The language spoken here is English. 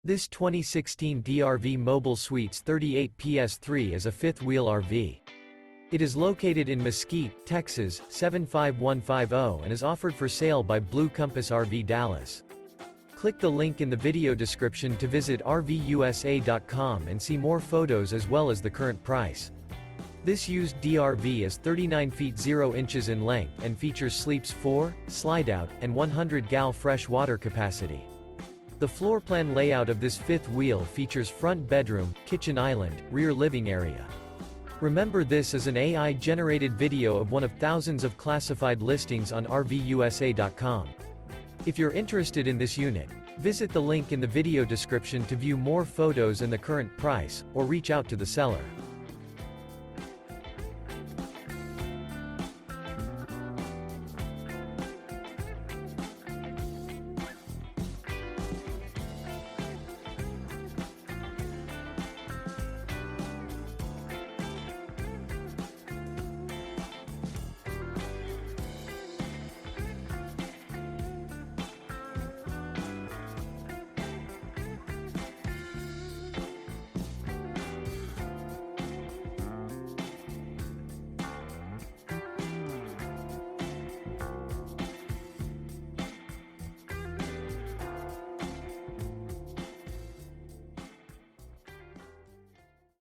This 2016 DRV Mobile Suites 38 PS3 is a fifth-wheel RV. It is located in Mesquite, Texas, 75150 and is offered for sale by Blue Compass RV Dallas. Click the link in the video description to visit RVUSA.com and see more photos as well as the current price. This used DRV is 39 feet 0 inches in length and features sleeps 4, Slideout, and 100 gal fresh water capacity. The floor plan layout of this fifth wheel features front bedroom, kitchen island, rear living area. Remember, this is an AI-generated video of one of thousands of classified listings on RVUSA.com. If you're interested in this unit, visit the link in the video description to view more photos and the current price, or reach out to the seller.